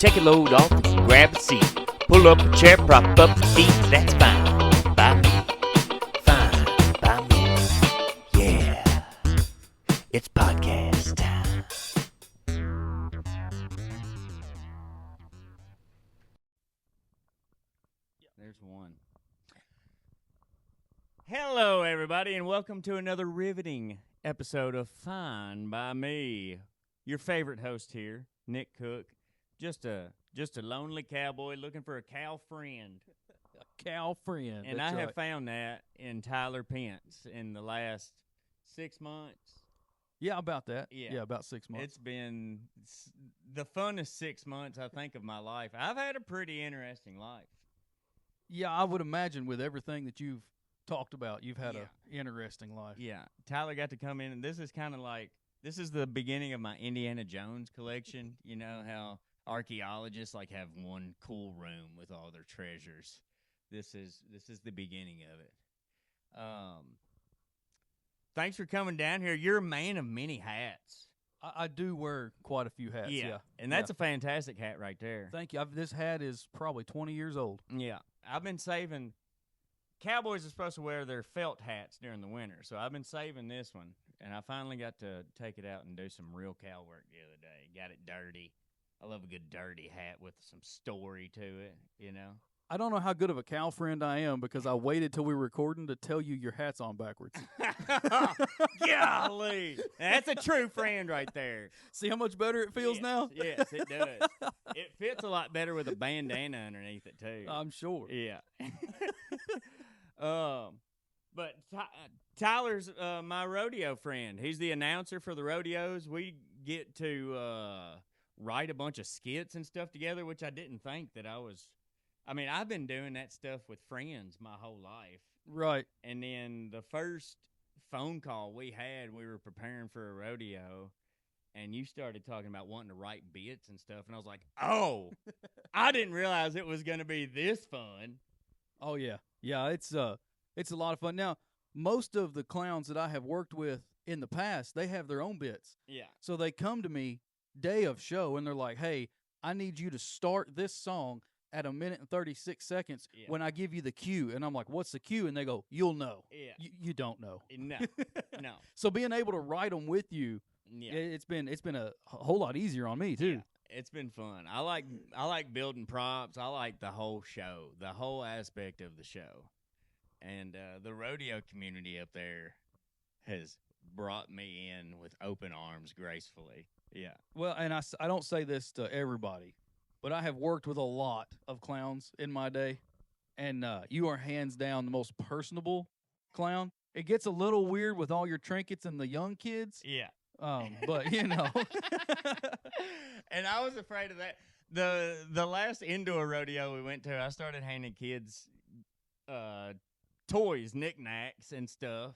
Take a load off and grab a seat. Pull up a chair, prop up your feet. That's fine by me. Fine by me. Yeah. It's podcast time. There's one. Hello, everybody, and welcome to another riveting episode of Fine by Me. Your favorite host here, Nick Cook. Just a lonely cowboy looking for a cow friend. A cow friend. And I have found that in Tyler Pence in the last 6 months. Yeah, about that. Yeah. About 6 months. It's been the funnest 6 months, I think, of my life. I've had a pretty interesting life. Yeah, I would imagine with everything that you've talked about, you've had an interesting life. Yeah. Tyler got to come in, and this is kind of like, this is the beginning of my Indiana Jones collection. You know how archaeologists like have one cool room with all their treasures. This is the beginning of it. Thanks for coming down here. You're a man of many hats. I do wear quite a few hats. Yeah. And that's a fantastic hat right there. Thank you. This hat is probably 20 years old. Yeah. I've been saving. Cowboys are supposed to wear their felt hats during the winter, so I've been saving this one, and I finally got to take it out and do some real cow work the other day. Got it dirty. I love a good dirty hat with some story to it, you know? I don't know how good of a cow friend I am because I waited till we were recording to tell you your hat's on backwards. Golly. That's a true friend right there. See how much better it feels now? Yes, it does. It fits a lot better with a bandana underneath it, too. I'm sure. Yeah. But Tyler's my rodeo friend. He's the announcer for the rodeos. We get to write a bunch of skits and stuff together, which I didn't think that I was. I mean, I've been doing that stuff with friends my whole life. Right. And then the first phone call we had, we were preparing for a rodeo, and you started talking about wanting to write bits and stuff, and I was like, oh, I didn't realize it was going to be this fun. Oh, yeah. Yeah, it's a lot of fun. Now, most of the clowns that I have worked with in the past, they have their own bits. Yeah. So they come to me day of show, and they're like, hey, I need you to start this song at 1 minute and 36 seconds when I give you the cue. And I'm like, what's the cue? And they go, you'll know. Yeah. You don't know. No. No. So being able to write them with you, it's been a whole lot easier on me, too. Yeah. It's been fun. I like building props. I like the whole show, the whole aspect of the show. And the rodeo community up there has brought me in with open arms gracefully. Yeah. Well, and I don't say this to everybody, but I have worked with a lot of clowns in my day, and you are hands down the most personable clown. It gets a little weird with all your trinkets and the young kids. Yeah. But, you know. And I was afraid of that. The last indoor rodeo we went to, I started handing kids toys, knickknacks, and stuff.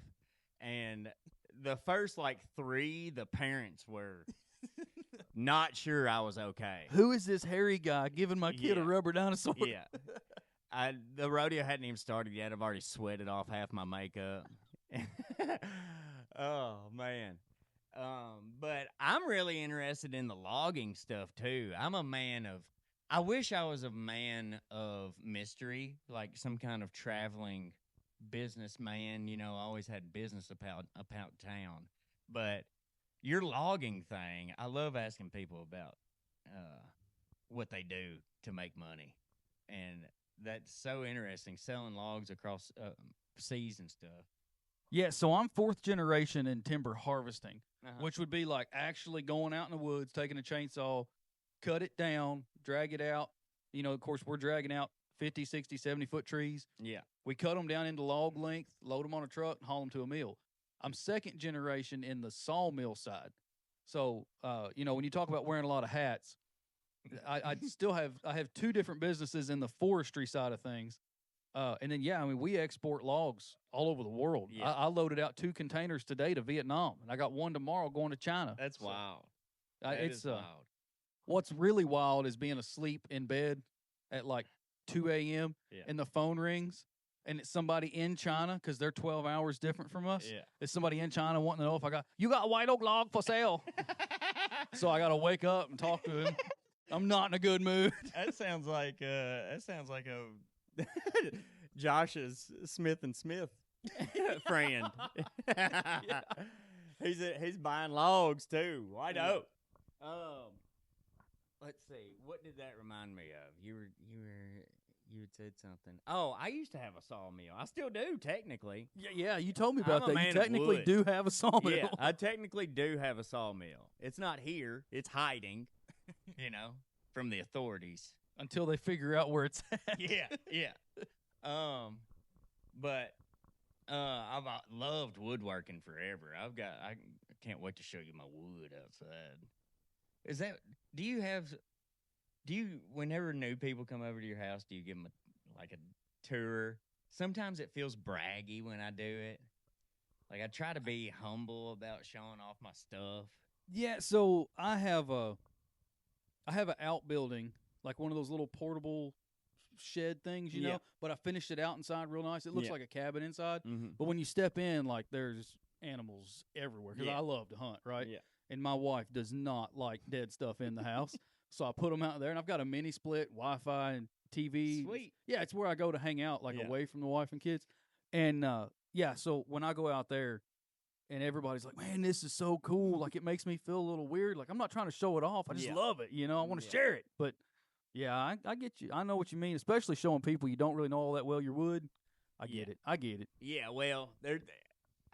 And the first, 3, the parents were not sure I was okay. Who is this hairy guy giving my kid a rubber dinosaur? Yeah. The rodeo hadn't even started yet. I've already sweated off half my makeup. Oh, man. But I'm really interested in the logging stuff, too. I wish I was a man of mystery, like some kind of traveling businessman. You know, I always had business about town. But your logging thing, I love asking people about what they do to make money. And that's so interesting, selling logs across seas and stuff. Yeah, so I'm 4th generation in timber harvesting, which would be like actually going out in the woods, taking a chainsaw, cut it down, drag it out. You know, of course, we're dragging out 50, 60, 70-foot trees. Yeah. We cut them down into log length, load them on a truck, and haul them to a mill. I'm 2nd generation in the sawmill side. So, you know, when you talk about wearing a lot of hats, I have 2 different businesses in the forestry side of things. And then, we export logs all over the world. Yeah. I loaded out 2 containers today to Vietnam, and I got 1 tomorrow going to China. That's wild. It's wild. What's really wild is being asleep in bed at 2 a.m. and the phone rings, and it's somebody in China because they're 12 hours different from us. Yeah. It's somebody in China wanting to know if you got a white oak log for sale. So I got to wake up and talk to him. I'm not in a good mood. That sounds like a Josh's Smith and Smith friend. He's buying logs too. Why don't? Let's see. What did that remind me of? You had said something. Oh, I used to have a sawmill. I still do, technically. Yeah, you told me I'm about a that. man You of technically wood. do have a sawmill. Yeah, I technically do have a sawmill. It's not here. It's hiding, from the authorities. Until they figure out where it's at. Yeah. But I've loved woodworking forever. I can't wait to show you my wood outside. Do you, whenever new people come over to your house, do you give them a tour? Sometimes it feels braggy when I do it. Like, I try to be humble about showing off my stuff. Yeah, so I have an outbuilding, like one of those little portable shed things, you know, but I finished it out inside real nice. It looks like a cabin inside, but when you step in, like, there's animals everywhere because I love to hunt, right? Yeah. And my wife does not like dead stuff in the house, so I put them out there, and I've got a mini split, Wi-Fi, and TV. Sweet. Yeah, it's where I go to hang out, like away from the wife and kids. And so when I go out there, and everybody's like, man, this is so cool. Like, it makes me feel a little weird. Like, I'm not trying to show it off. I just love it. I want to share it. But, yeah, I get you. I know what you mean, especially showing people you don't really know all that well your wood. I get it. Yeah, well,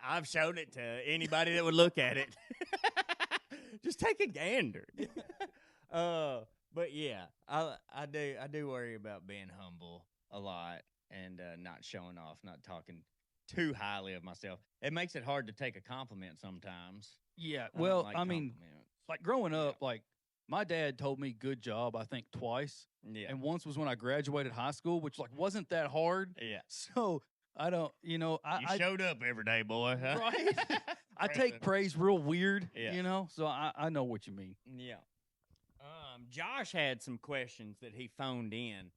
I've shown it to anybody that would look at it. Just take a gander. But, yeah, I do worry about being humble a lot and not showing off, not talking too highly of myself. It makes it hard to take a compliment sometimes. Yeah, well, I mean, like growing up, like my dad told me good job, I think twice. Yeah. And once was when I graduated high school, which like wasn't that hard. Yeah. So I don't, I showed up every day, boy. Huh? Right? I take praise real weird, Yeah. So I know what you mean. Yeah. Josh had some questions that he phoned in.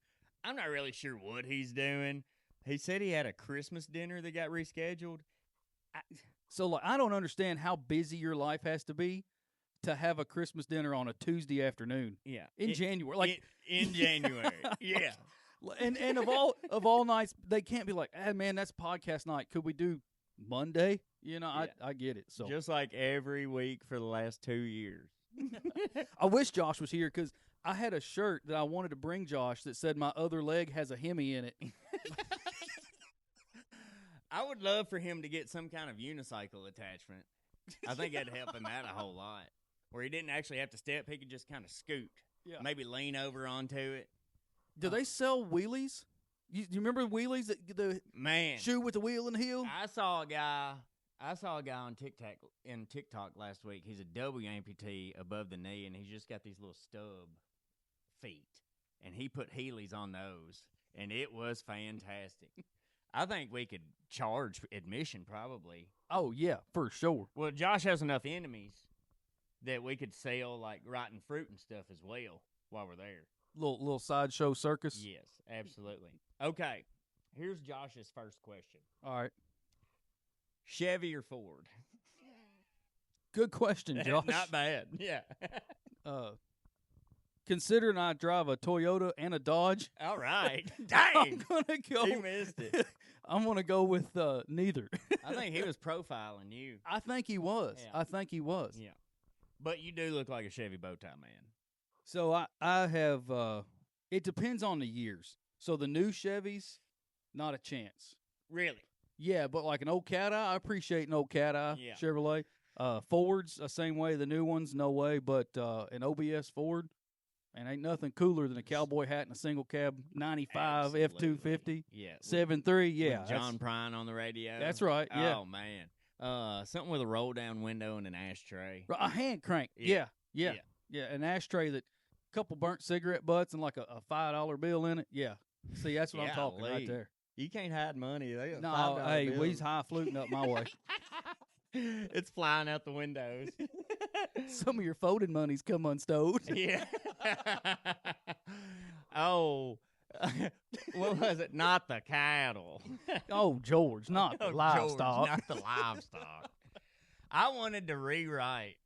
I'm not really sure what he's doing. He said he had a Christmas dinner that got rescheduled. So, like, I don't understand how busy your life has to be to have a Christmas dinner on a Tuesday afternoon. Yeah. In January. Like in January. Yeah. And of all nights, they can't be like, hey, man, that's podcast night. Could we do Monday? I get it. So just like every week for the last 2 years. I wish Josh was here because I had a shirt that I wanted to bring Josh that said my other leg has a Hemi in it. I would love for him to get some kind of unicycle attachment. I think that'd help him out a whole lot. Where he didn't actually have to step, he could just kind of scoot. Yeah. Maybe lean over onto it. Do they sell wheelies? You remember wheelies, the man shoe with the wheel and the heel? I saw a guy on TikTok last week. He's a W amputee above the knee, and he's just got these little stub feet. And he put Heelys on those, and it was fantastic. I think we could charge admission probably. Oh, yeah, for sure. Well, Josh has enough enemies that we could sell, like, rotten fruit and stuff as well while we're there. Little sideshow circus? Yes, absolutely. Okay, here's Josh's first question. All right. Chevy or Ford? Good question, Josh. Not bad. Yeah. Considering I drive a Toyota and a Dodge. All right. Dang. I'm gonna go. He missed it. I'm gonna go with neither. I think he was profiling you. I think he was. Yeah. Yeah. But you do look like a Chevy bow tie man. So I have. It depends on the years. So the new Chevys, not a chance. Really? Yeah, but like an old Cat Eye, I appreciate an old Cat Eye Chevrolet. Fords, the same way. The new ones, no way. But an OBS Ford, and ain't nothing cooler than a cowboy hat and a single cab 95 F-250. Yeah. 7.3, yeah. With John Prine on the radio. That's right, yeah. Oh, man. Something with a roll-down window and an ashtray. A hand crank. Yeah, an ashtray that a couple burnt cigarette butts and like a $5 bill in it. Yeah. See, that's what I'm talking right there. You can't hide money. No, hey, we's high fluting up my way. It's flying out the windows. Some of your folded money's come unstowed. Yeah. Oh, what was it? Not the cattle. Oh, George, not the livestock. George, not the livestock. I wanted to rewrite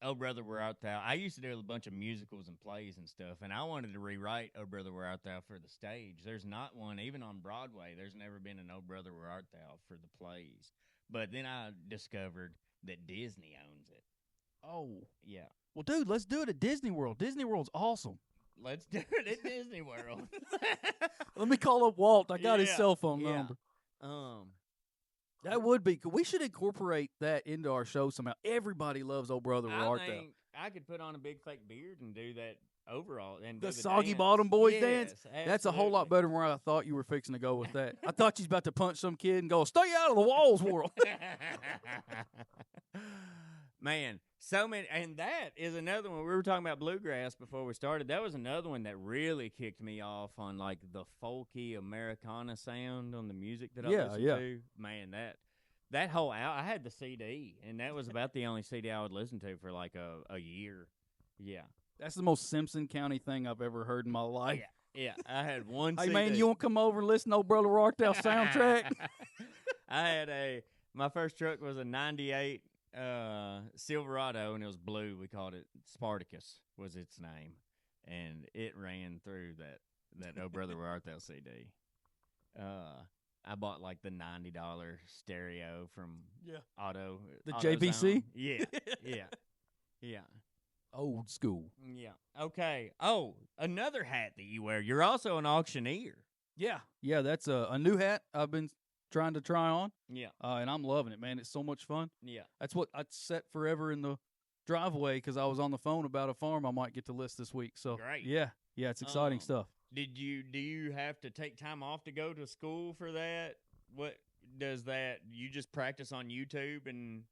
Oh Brother Where Art Thou. I used to do a bunch of musicals and plays and stuff, and I wanted to rewrite Oh Brother Where Art Thou for the stage. There's not one, even on Broadway. There's never been an Oh Brother Where Art Thou for the plays. But then I discovered that Disney owns it. Oh, Yeah. well, dude, let's do it at Disney World. Disney World's awesome. Let's do it at Disney World. Let me call up Walt. I got his Yeah, cell phone yeah. number. Um, That would be cool. We should incorporate that into our show somehow. Everybody loves Old Brother Where I Art Thou. think I could put on a big fake beard and do that overall and The do Soggy dance. Bottom Boys Yes, dance? That's a whole lot absolutely. better than where I thought you were fixing to go with that. I thought you was about to punch some kid and go, stay out of the walls, world. Man, so many, and that is another one. We were talking about bluegrass before we started. That was another one that really kicked me off on like the folky Americana sound on the music that I listened to. Man, that whole I had the CD, and that was about the only CD I would listen to for like a year. Yeah, That's the most Simpson County thing I've ever heard in my life. yeah. I had one. Hey, CD. man, you want to come over and listen to Old Brother Where Art Thou soundtrack? I had my first truck was a '98 Silverado, and it was blue. We called it Spartacus was its name, and it ran through that Oh Brother Where Art Thou CD. I bought like the $90 stereo from Auto. The AutoZone. JBC? Yeah. Old school. Yeah. Okay. Oh, another hat that you wear. You're also an auctioneer. Yeah, that's a new hat I've been trying to try on. Yeah. And I'm loving it, man. It's so much fun. Yeah. That's what I set forever in the driveway because I was on the phone about a farm I might get to list this week. So Great. Yeah, it's exciting stuff. Do you have to take time off to go to school for that? What does that? You just practice on YouTube and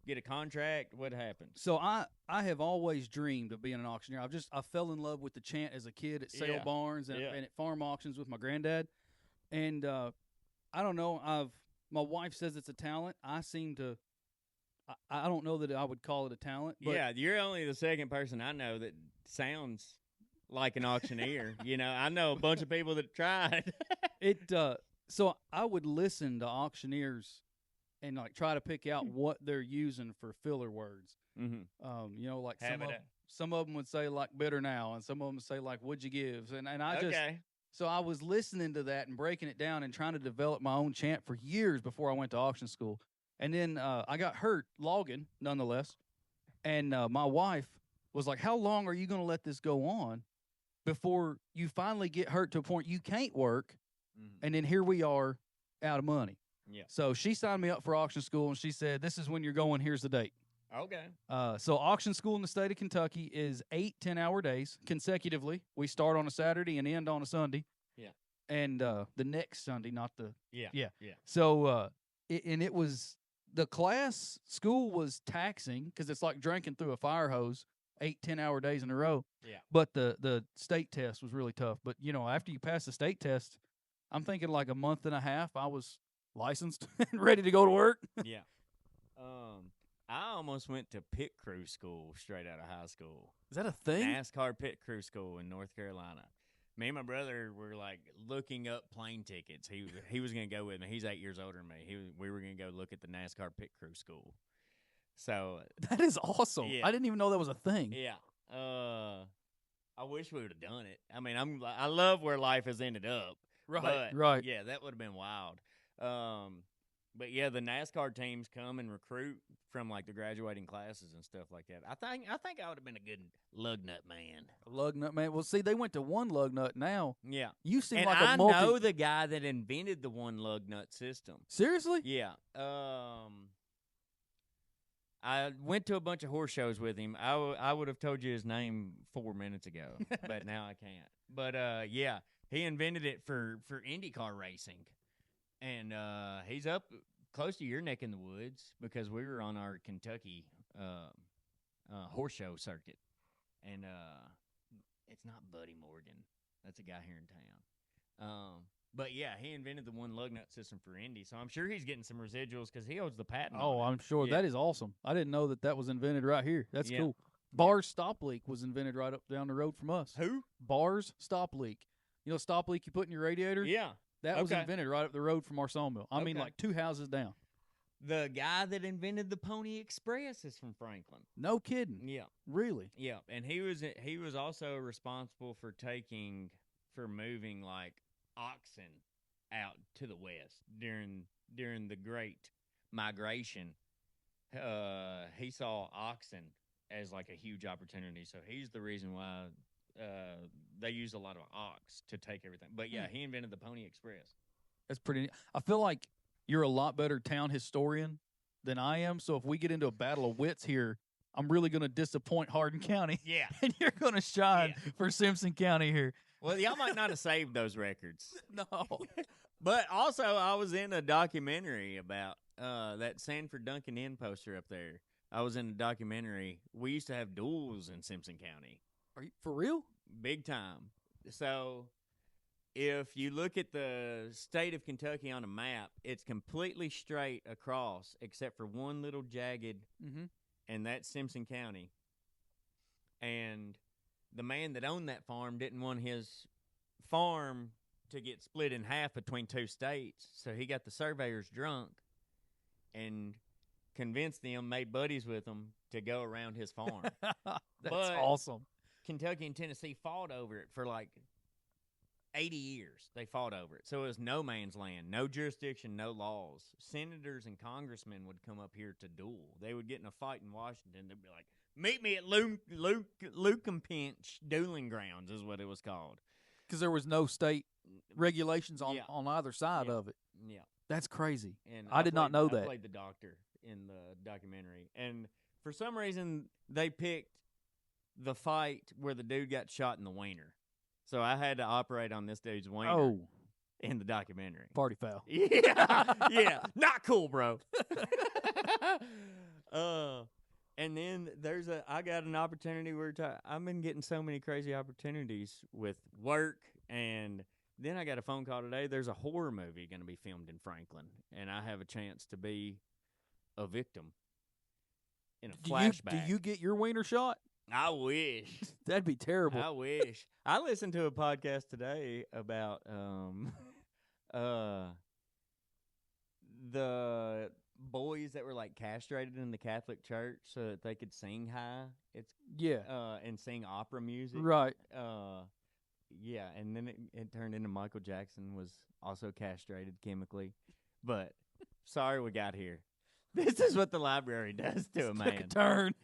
get a contract? What happens? So I have always dreamed of being an auctioneer. I fell in love with the chant as a kid at sale barns and at farm auctions with my granddad. And I don't know. My wife says it's a talent. I seem to. I don't know that I would call it a talent. But yeah, you're only the second person I know that sounds like an auctioneer. I know a bunch of people that tried. So I would listen to auctioneers and like try to pick out what they're using for filler words. Mm-hmm. Like some of them would say like better now, and some of them say like would you give, and I just so I was listening to that and breaking it down and trying to develop my own chant for years before I went to auction school, and then I got hurt logging nonetheless, and my wife was like, "How long are you going to let this go on before you finally get hurt to a point you can't work?" And then here we are out of money. Yeah. So she signed me up for auction school, and she said, "This is when you're going. Here's the date." Okay. So auction school in the state of Kentucky is 8 10-hour days consecutively. We start on a Saturday and end on a Sunday. Yeah. And the next Sunday, not the Yeah. So it was the school was taxing because it's like drinking through a fire hose 8 10-hour days in a row. Yeah. But the state test was really tough. But after you pass the state test, I'm thinking like a month and a half, I was licensed and ready to go to work. Yeah. I almost went to pit crew school straight out of high school. Is that a thing? NASCAR pit crew school in North Carolina. Me and my brother were like looking up plane tickets. He was going to go with me. He's 8 years older than me. We were going to go look at the NASCAR pit crew school. So that is awesome. Yeah. I didn't even know that was a thing. Yeah. I wish we would have done it. I mean, I love where life has ended up. Right. Yeah, that would have been wild. But yeah, the NASCAR teams come and recruit from like the graduating classes and stuff like that. I think I would have been a good lug nut man. Lug nut man. Well, see, they went to one lug nut now. Yeah. You seem and like a I multi. know the guy that invented the one lug nut system. Seriously? Yeah. I went to a bunch of horse shows with him. I would have told you his name 4 minutes ago, but now I can't. But yeah, he invented it for IndyCar racing. And he's up close to your neck in the woods because we were on our Kentucky horse show circuit. And it's not Buddy Morgan. That's a guy here in town. But, yeah, he invented the one lug nut system for Indy. So I'm sure he's getting some residuals because he owns the patent. Oh, I'm sure. Yeah. That is awesome. I didn't know that was invented right here. That's cool. Bars stop leak was invented right up down the road from us. Who? Bars stop leak. You know, stop leak you put in your radiator? Yeah. That was invented right up the road from our sawmill. I mean, like 2 houses down. The guy that invented the Pony Express is from Franklin. No kidding. Yeah, Really? yeah, and he was also responsible for moving like oxen out to the west during the Great Migration. He saw oxen as like a huge opportunity, so he's the reason why they use a lot of ox to take everything. But yeah, he invented the Pony Express. That's pretty neat. I feel like you're a lot better town historian than I am. So if we get into a battle of wits here, I'm really going to disappoint Hardin County. Yeah. And you're going to shine for Simpson County here. Well, y'all might not have saved those records. No. But also, I was in a documentary about that Sanford Duncan Inn poster up there. I was in a documentary. We used to have duels in Simpson County. Are you for real? Big time. So if you look at the state of Kentucky on a map, it's completely straight across except for one little jagged, and that's Simpson County. And the man that owned that farm didn't want his farm to get split in half between two states, so he got the surveyors drunk and convinced them, made buddies with them to go around his farm. That's awesome. Kentucky and Tennessee fought over it for like 80 years. They fought over it. So it was no man's land, no jurisdiction, no laws. Senators and congressmen would come up here to duel. They would get in a fight in Washington. They'd be like, meet me at Lukenpinch Dueling Grounds is what it was called. Because there was no state regulations on either side of it. Yeah. That's crazy. And I did not know that. I played the doctor in the documentary. And for some reason, they picked the fight where the dude got shot in the wiener. So I had to operate on this dude's wiener in the documentary. Party foul. Yeah. Not cool, bro. And then I got an opportunity where I've been getting so many crazy opportunities with work, and then I got a phone call today. There's a horror movie going to be filmed in Franklin, and I have a chance to be a victim in a flashback. Do you get your wiener shot? I wish. That'd be terrible. I wish. I listened to a podcast today about the boys that were like castrated in the Catholic Church so that they could sing high. And sing opera music. Right. Yeah, and then it turned into Michael Jackson was also castrated chemically. But sorry we got here. This is what the library does to a man. Took a turn.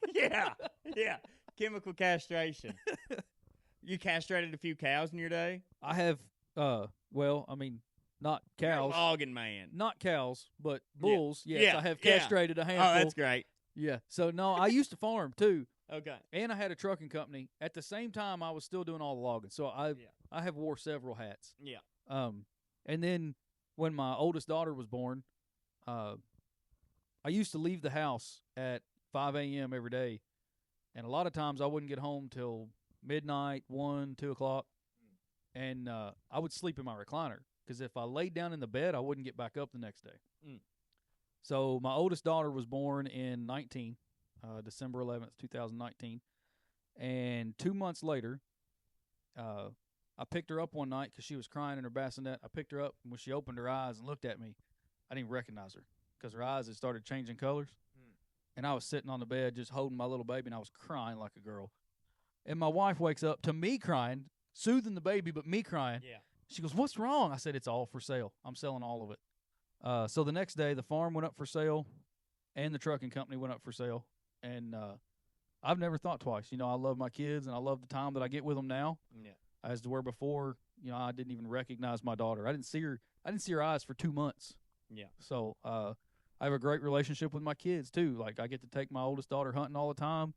Yeah. Chemical castration. You castrated a few cows in your day? I have, not cows. You're a logging man. Not cows, but bulls. Yeah. Yes, I have castrated a handful. Oh, that's great. Yeah. So, no, I used to farm, too. Okay. And I had a trucking company. At the same time, I was still doing all the logging. So, I have wore several hats. Yeah. And then when my oldest daughter was born, I used to leave the house at 5 a.m. every day. And a lot of times I wouldn't get home till midnight, 1, 2 o'clock. And I would sleep in my recliner because if I laid down in the bed, I wouldn't get back up the next day. So my oldest daughter was born in December 11th, 2019. And 2 months later, I picked her up one night because she was crying in her bassinet. I picked her up, and when she opened her eyes and looked at me, I didn't recognize her because her eyes had started changing colors. And I was sitting on the bed just holding my little baby, and I was crying like a girl. And my wife wakes up to me crying, soothing the baby, but me crying. Yeah. She goes, "What's wrong?" I said, "It's all for sale. I'm selling all of it." So the next day, the farm went up for sale, and the trucking company went up for sale. And I've never thought twice. You know, I love my kids, and I love the time that I get with them now. Yeah. As to where before, you know, I didn't even recognize my daughter. I didn't see her eyes for 2 months. Yeah. So I have a great relationship with my kids, too. Like, I get to take my oldest daughter hunting all the time.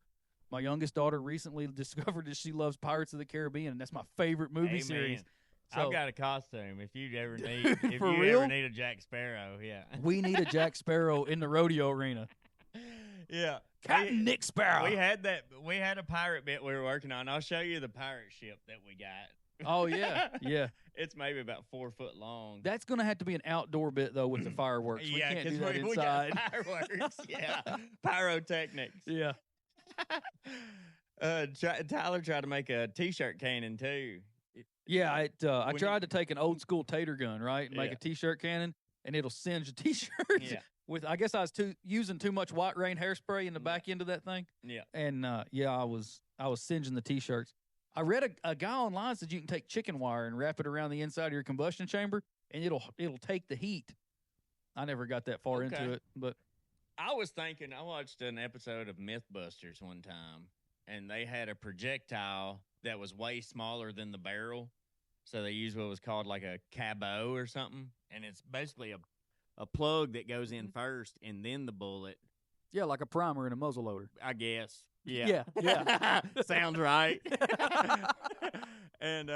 My youngest daughter recently discovered that she loves Pirates of the Caribbean, and that's my favorite movie series. So, I've got a costume if you ever need ever need a Jack Sparrow. Yeah. We need a Jack Sparrow in the rodeo arena. Yeah. Captain Nick Sparrow. We had a pirate bit we were working on. I'll show you the pirate ship that we got. Oh, yeah. Yeah. It's maybe about 4 foot long. That's going to have to be an outdoor bit, though, with the fireworks. We can't do that inside. We got fireworks. Yeah. Pyrotechnics. Yeah. Tyler tried to make a T-shirt cannon, too. Yeah, I tried to take an old school tater gun, right, and make a T-shirt cannon, and it'll singe a T-shirt. Yeah. with I guess I was using too much white rain hairspray in the back end of that thing. Yeah. And I was singeing the t-shirts. I read a guy online said you can take chicken wire and wrap it around the inside of your combustion chamber and it'll take the heat. I never got that far into it, but I was thinking I watched an episode of Mythbusters one time and they had a projectile that was way smaller than the barrel. So they used what was called like a cabot or something, and it's basically a plug that goes in first and then the bullet. Yeah, like a primer and a muzzle loader. I guess. Yeah. Yeah. Sounds right. And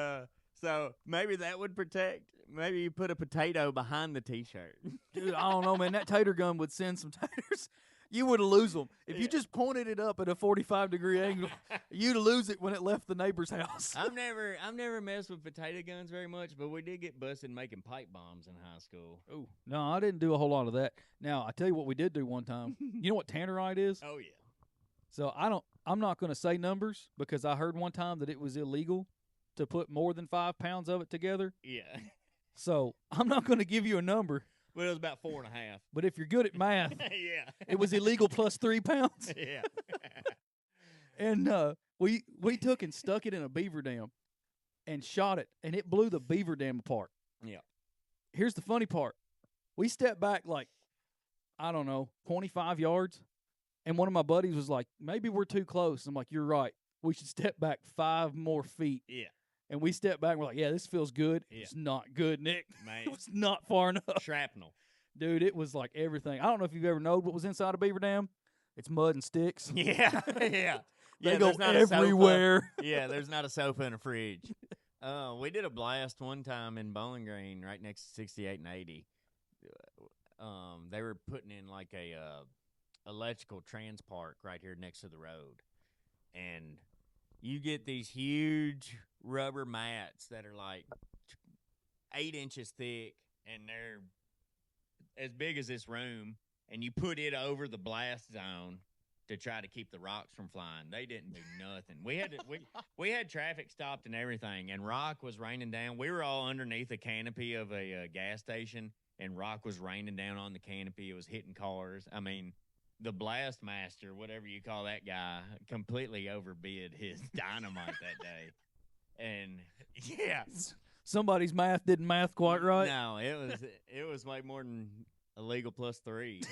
so maybe that would protect. Maybe you put a potato behind the T-shirt. Dude, I don't know, man. That tater gun would send some taters. You would lose them. If you just pointed it up at a 45-degree angle, you'd lose it when it left the neighbor's house. I've never messed with potato guns very much, but we did get busted making pipe bombs in high school. Oh, no, I didn't do a whole lot of that. Now, I tell you what we did do one time. You know what tannerite is? Oh, yeah. So I'm not going to say numbers because I heard one time that it was illegal to put more than 5 pounds of it together. Yeah. So I'm not going to give you a number. But it was about 4.5. But if you're good at math, yeah, it was illegal plus 3 pounds. Yeah. And we took and stuck it in a beaver dam and shot it, and it blew the beaver dam apart. Yeah. Here's the funny part. We stepped back like, I don't know, 25 yards, and one of my buddies was like, maybe we're too close. I'm like, you're right. We should step back 5 more feet. Yeah. And we stepped back and we're like, yeah, this feels good. Yeah. It's not good, Nick. Man. It was not far enough. Shrapnel. Dude, it was like everything. I don't know if you've ever known what was inside a beaver dam. It's mud and sticks. Yeah. Yeah. They go everywhere. Yeah, there's not a sofa in a fridge. We did a blast one time in Bowling Green right next to 68 and 80. They were putting in like a electrical trans park right here next to the road. And you get these huge rubber mats that are like 8 inches thick, and they're as big as this room, and you put it over the blast zone to try to keep the rocks from flying. They didn't do nothing. We had traffic stopped and everything, and rock was raining down. We were all underneath the canopy of a gas station, and rock was raining down on the canopy. It was hitting cars. I mean, the blast master, whatever you call that guy, completely overbid his dynamite that day. And yeah, Somebody's math didn't math quite right. no, it was way more than illegal plus 3.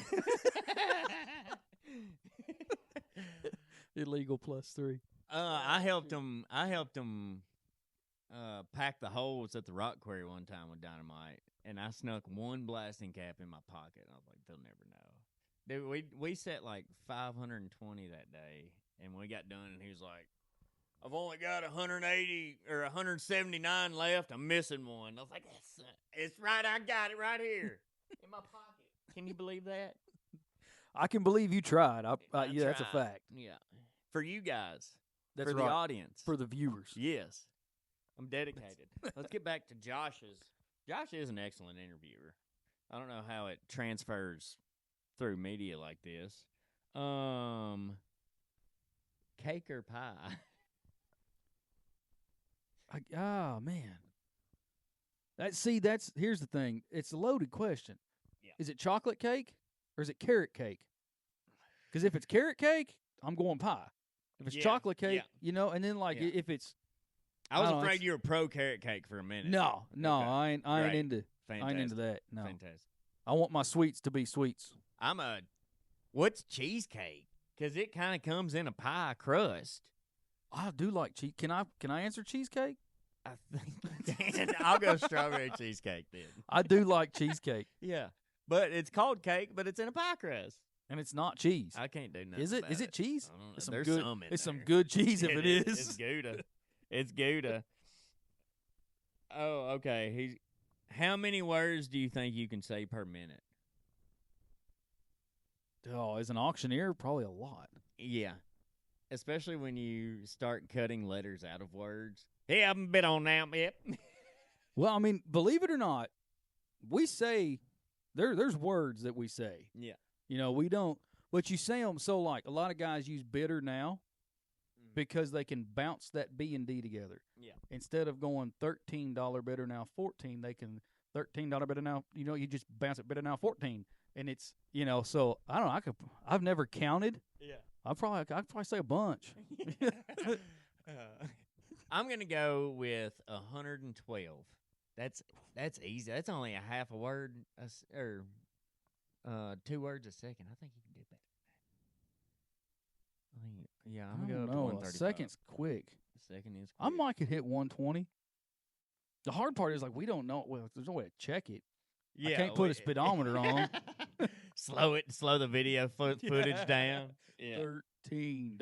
Illegal plus 3. I helped him pack the holes at the rock quarry one time with dynamite, and I snuck one blasting cap in my pocket. I was like, they'll never know. Dude, we set like 520 that day, and we got done, and he was like, I've only got 180 or 179 left. I'm missing one. I was like, it's right. I got it right here in my pocket. Can you believe that? I can believe you tried. I Yeah, that's a tried. fact. Yeah. For you guys. That's for right. the audience. For the viewers. Yes. I'm dedicated. Let's get back to Josh's. Josh is an excellent interviewer. I don't know how it transfers through media like this. Cake or pie? Oh, man. Here's the thing. It's a loaded question. Yeah. Is it chocolate cake or is it carrot cake? Because if it's carrot cake, I'm going pie. If it's chocolate cake, and then if it's, I was afraid you were pro carrot cake for a minute. No, Okay. I ain't into. Fantastic. I ain't into that. No, Fantastic. I want my sweets to be sweets. What's cheesecake? Because it kind of comes in a pie crust. I do like cheese. Can I answer cheesecake? I think I'll go strawberry cheesecake then. I do like cheesecake. Yeah, but it's called cake, but it's in a pie crust, and it's not cheese. I can't do nothing. Is it? About Is it cheese? I don't know. It's There's good, some in It's there. some good cheese if it is. It's Gouda. It's Gouda. Oh, okay. How many words do you think you can say per minute? Oh, as an auctioneer, probably a lot. Yeah. Especially when you start cutting letters out of words. Hey, I haven't been on that yet. Well, I mean, believe it or not, we say there's words that we say. Yeah. We don't, but you say them. So, like, a lot of guys use bitter now because they can bounce that B and D together. Yeah. Instead of going $13 bitter now 14, they can $13 bitter now. You just bounce it bitter now 14. and it's so I don't know. I've never counted. Yeah. I'd probably say a bunch. I'm gonna go with 112. That's easy. That's only a half a word, or 2 words a second. I think you can do better. Yeah, I'm I gonna go don't up to know. A 135. second's quick. A second is I quick. might could hit 120. The hard part is like we don't know. Well, there's no way to check it. I can't put a speedometer on. Slow the video footage down. Yeah. $13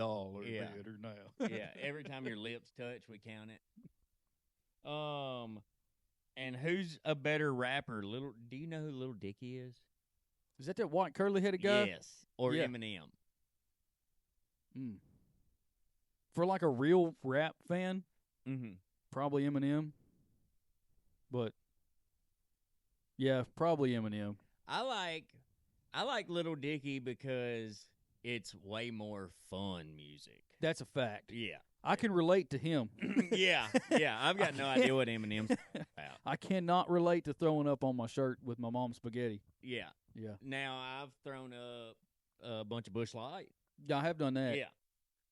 Yeah. better now. Yeah, every time your lips touch, we count it. And who's a better rapper? Do you know who Little Dicky is? Is that white curly headed guy? Yes, or Yeah. Eminem. Mm. For like a real rap fan, Mm-hmm. probably Eminem. But yeah, probably Eminem. I like Little Dicky because it's way more fun music. That's a fact. Yeah. I can relate to him. Yeah. I've got no idea what Eminem's about. I cannot relate to throwing up on my shirt with my mom's spaghetti. Yeah. Yeah. Now I've thrown up a bunch of Bush Light. Yeah, I have done that. Yeah.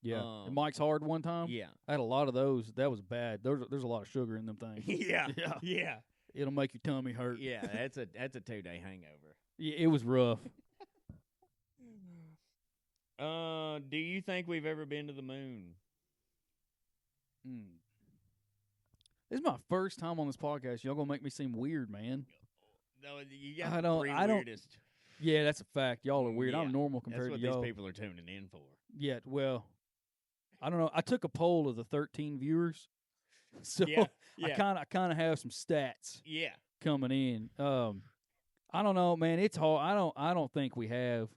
Yeah. And Mike's Hard one time. Yeah. I had a lot of those. That was bad. There's a lot of sugar in them things. Yeah. Yeah. Yeah. It'll make your tummy hurt. Yeah. That's a 2-day hangover. Yeah, it was rough. Do you think we've ever been to the moon? This is my first time on this podcast. Y'all gonna make me seem weird, man. No, you got I the don't- three I don't- weirdest. Yeah, that's a fact. Y'all are weird. Yeah, I'm normal That's compared what to y'all. these people are tuning in for. Yeah, well, I don't know. I took a poll of the 13 viewers, so Yeah. I kind of have some stats Yeah. coming in. I don't know, man. It's hard. I don't think we have.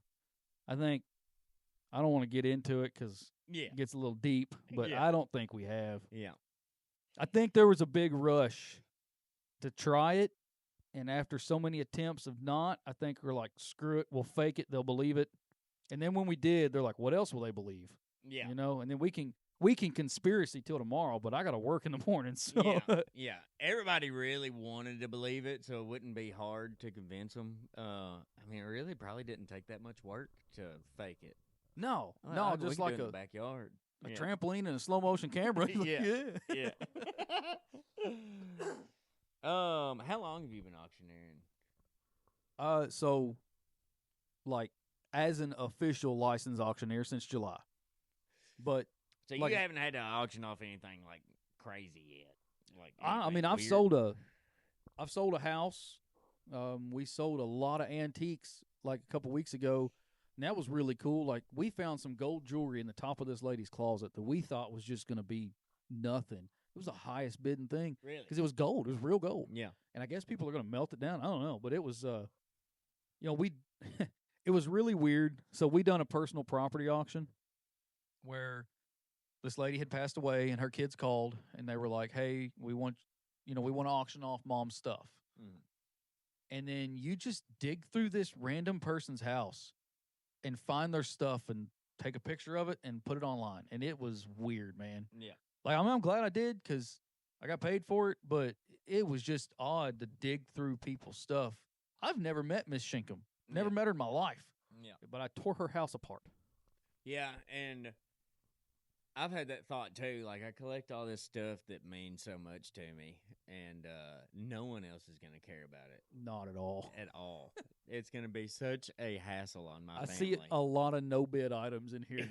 I don't want to get into it because Yeah. it gets a little deep, but Yeah. I don't think we have. Yeah. I think there was a big rush to try it, and after so many attempts of not, I think we're like, screw it, we'll fake it, they'll believe it. And then when we did, they're like, what else will they believe? Yeah. You know, and then we can conspiracy till tomorrow, but I got to work in the morning. So Yeah. Yeah. Everybody really wanted to believe it, so it wouldn't be hard to convince them. I mean, it really probably didn't take that much work to fake it. no, We just could like do it in a the backyard. Yeah. trampoline and a slow motion camera. Like, Yeah. Yeah. How long have you been auctioneering? So, like, as an official licensed auctioneer since July, but So like- you haven't had to auction off anything like crazy yet. Like I mean, anything I've weird? sold a house. We sold a lot of antiques like a couple weeks ago, and that was really cool. Like, we found some gold jewelry in the top of this lady's closet that we thought was just going to be nothing. It was the highest bidding thing Really? because it was gold. It was real gold. Yeah. And I guess people are going to melt it down. I don't know, but it was, we, it was really weird. So we done a personal property auction where this lady had passed away, and her kids called, and they were like, "Hey, we want to auction off mom's stuff." Mhm. And then you just dig through this random person's house and find their stuff and take a picture of it and put it online. And it was weird, man. Yeah. Like, I'm glad I did because I got paid for it, but it was just odd to dig through people's stuff. I've never met Miss Shinkum. Never Yeah. met her in my life. Yeah. But I tore her house apart. Yeah, and I've had that thought too. Like, I collect all this stuff that means so much to me, and no one else is going to care about it Not at all. at all. It's going to be such a hassle on my I family. see a lot of no bid items in here.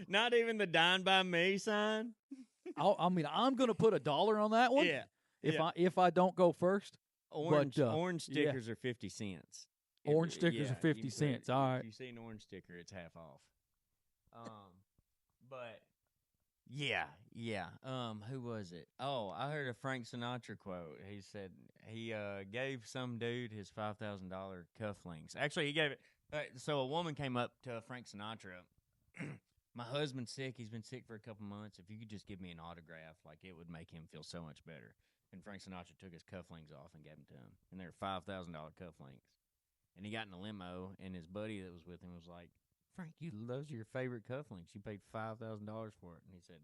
Not even the dine by me sign. I'm going to put $1 on that one. Yeah. If I don't go first. Orange But, orange yeah. stickers are 50 cents. Orange stickers are if 50 you cents. put- All if right. you see an orange sticker, it's half off. But yeah. Who was it? Oh, I heard a Frank Sinatra quote. He said he gave some dude his $5,000 cufflinks. Actually, he gave it. So a woman came up to Frank Sinatra. My husband's sick. He's been sick for a couple months. If you could just give me an autograph, like, it would make him feel so much better. And Frank Sinatra took his cufflinks off and gave them to him. And they're $5,000 cufflinks. And he got in a limo, and his buddy that was with him was like, "Frank, those are your favorite cufflinks. You paid $5,000 for it." And he said,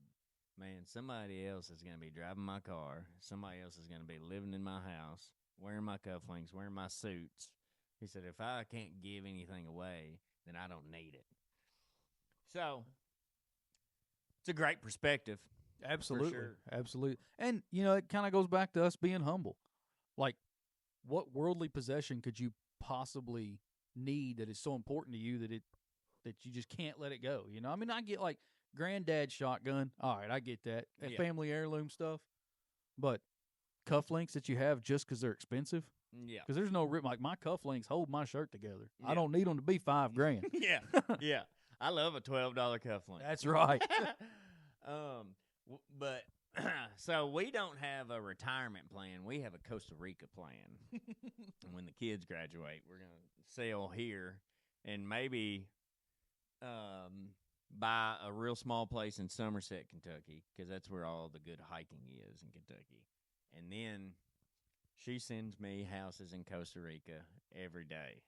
"Man, somebody else is going to be driving my car. Somebody else is going to be living in my house, wearing my cufflinks, wearing my suits. He said, if I can't give anything away, then I don't need it. So it's a great perspective. Absolutely. sure. Absolutely. And, it kind of goes back to us being humble. Like, what worldly possession could you possibly need that is so important to you that you just can't let it go? I mean, I get like granddad's shotgun. All right, I get that. And Yeah. family heirloom stuff. But cufflinks that you have just because they're expensive? Yeah. Because there's no like my cufflinks hold my shirt together. Yeah. I don't need them to be $5,000. Yeah. Yeah. I love a $12 cufflink. That's right. But so we don't have a retirement plan. We have a Costa Rica plan. When the kids graduate, we're going to sail here and maybe buy a real small place in Somerset, Kentucky, because that's where all the good hiking is in Kentucky. And then she sends me houses in Costa Rica every day.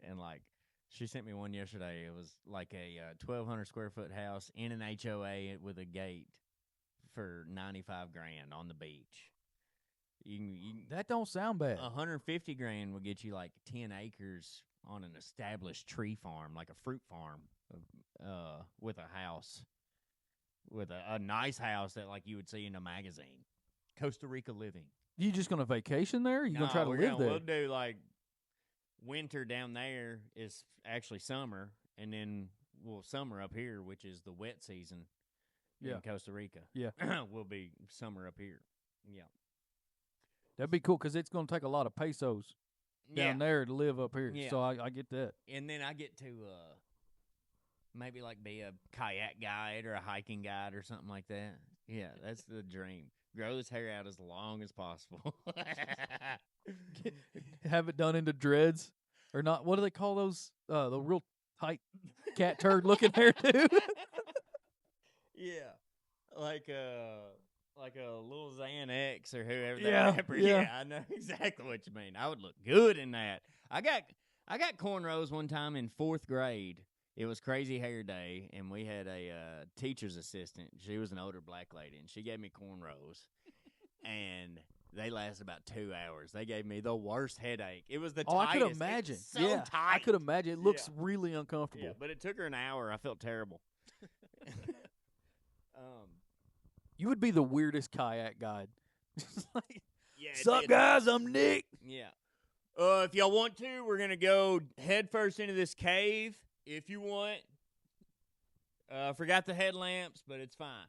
And like, she sent me one yesterday. It was like a 1,200 square foot house in an HOA with a gate for $95,000 on the beach. That don't sound bad. $150,000 will get you like 10 acres on an established tree farm, like a fruit farm, with a house, with a nice house that like you would see in a magazine. Costa Rica living. You just gonna vacation there? Or you gonna try to live there? We'll do like winter down there is actually summer, and then summer up here, which is the wet season in Costa Rica. Yeah. Will be summer up here. Yeah. That'd be cool because it's gonna take a lot of pesos down there to live up here. Yeah. So I get that. And then I get to maybe like be a kayak guide or a hiking guide or something like that. Yeah, that's the dream. Grow this hair out as long as possible. Have it done into dreads or not? What do they call those? The real tight cat turd looking hair too. Yeah, like a little Xanax or whoever. Yeah, that rapper. yeah. I know exactly what you mean. I would look good in that. I got cornrows one time in 4th grade. It was Crazy Hair Day, and we had a teacher's assistant. She was an older black lady, and she gave me cornrows, and they lasted about 2 hours. They gave me the worst headache. It was the tightest. I could imagine. So tight. I could imagine. It looks really uncomfortable. Yeah, but it took her an hour. I felt terrible. You would be the weirdest kayak guide. Like, yeah. sup, guys? I'm Nick. Yeah. If y'all want to, we're gonna go head first into this cave. If you want. Forgot the headlamps, but it's fine.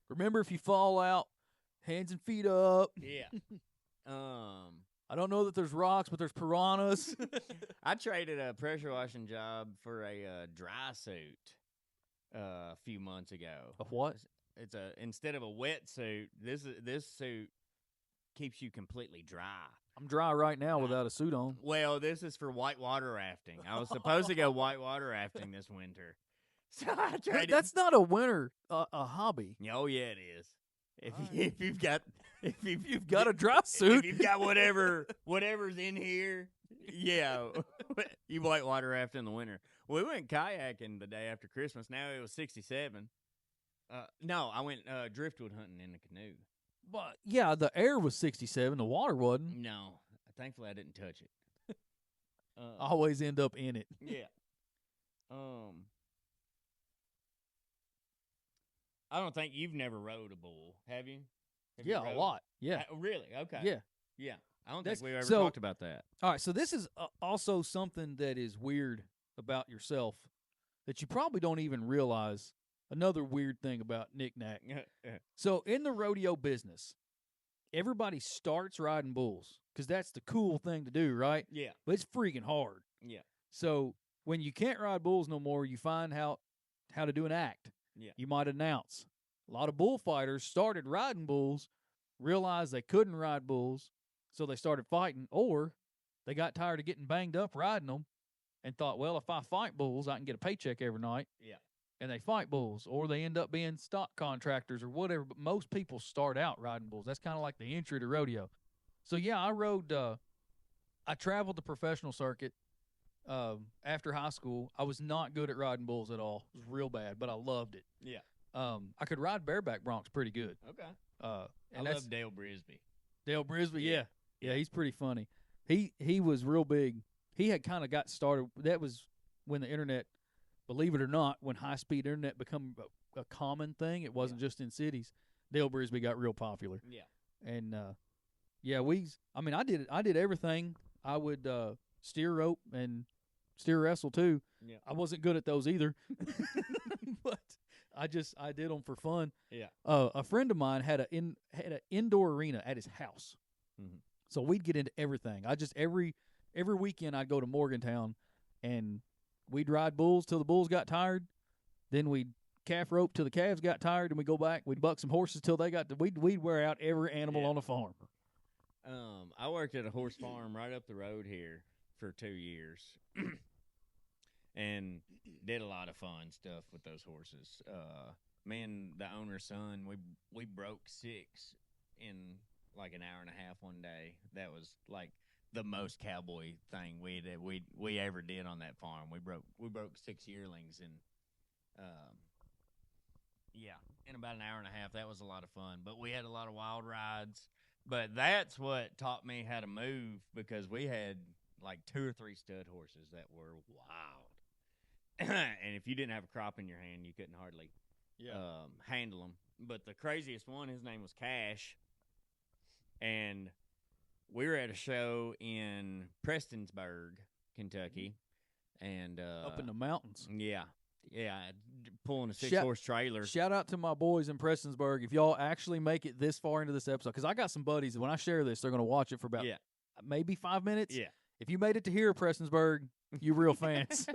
Remember, if you fall out, hands and feet up. Yeah. I don't know that there's rocks, but there's piranhas. I traded a pressure washing job for a dry suit a few months ago. A what? It's instead of a wetsuit, this suit keeps you completely dry. I'm dry right now without a suit on. Well, this is for whitewater rafting. I was supposed to go whitewater rafting this winter. So I traded. That's not a winter a hobby. Oh yeah, it is. If you've got a dry suit, if you've got whatever's in here, yeah, you whitewater raft in the winter. We went kayaking the day after Christmas. Now it was 67. No, I went driftwood hunting in the canoe. But yeah, the air was 67. The water wasn't. No, thankfully I didn't touch it. I always end up in it. Yeah. I don't think you've never rode a bull, have you? Yeah, a lot. Yeah. Really? Okay. Yeah. Yeah. I don't think we've ever so- talked about that. All right, so this is also something that is weird about yourself that you probably don't even realize. Another weird thing about Nick Nack. So in the rodeo business, everybody starts riding bulls because that's the cool thing to do, right? Yeah. But it's freaking hard. Yeah. So when you can't ride bulls no more, you find how to do an act. Yeah. You might announce. A lot of bullfighters started riding bulls, realized they couldn't ride bulls, so they started fighting, or they got tired of getting banged up riding them and thought, well, if I fight bulls, I can get a paycheck every night. Yeah. And they fight bulls, or they end up being stock contractors or whatever. But most people start out riding bulls. That's kind of like the entry to rodeo. So, yeah, I traveled the professional circuit after high school. I was not good at riding bulls at all. It was real bad, but I loved it. Yeah. I could ride bareback broncs pretty good. Okay. And I love Dale Brisby. Dale Brisby, yeah. Yeah, he's pretty funny. He was real big. he had kind of got started. That was when the internet, believe it or not, when high-speed internet become a common thing. It wasn't just in cities. Dale Brisby got real popular. Yeah. And I did everything. I would steer rope and steer wrestle too. Yeah. I wasn't good at those either, but I did them for fun. Yeah. A friend of mine had an indoor arena at his house, so we'd get into everything. Every weekend I'd go to Morgantown, and we'd ride bulls till the bulls got tired. Then we'd calf rope till the calves got tired, and we'd go back. We'd buck some horses till they got we'd wear out every animal on the farm. I worked at a horse farm right up the road here for 2 years, and did a lot of fun stuff with those horses. Me and the owner's son, we broke 6 in like an hour and a half one day. That was like the most cowboy thing we ever did on that farm. We broke 6 yearlings, and in about an hour and a half. That was a lot of fun. But we had a lot of wild rides. But that's what taught me how to move, because we had like 2 or 3 stud horses that were wild. And if you didn't have a crop in your hand, you couldn't hardly handle them. But the craziest one, his name was Cash. And we were at a show in Prestonsburg, Kentucky. And Up in the mountains. Yeah, pulling a 6-horse trailer. Shout out to my boys in Prestonsburg. If y'all actually make it this far into this episode, because I got some buddies, when I share this, they're going to watch it for about maybe 5 minutes. Yeah. If you made it to here, Prestonsburg, you real fans.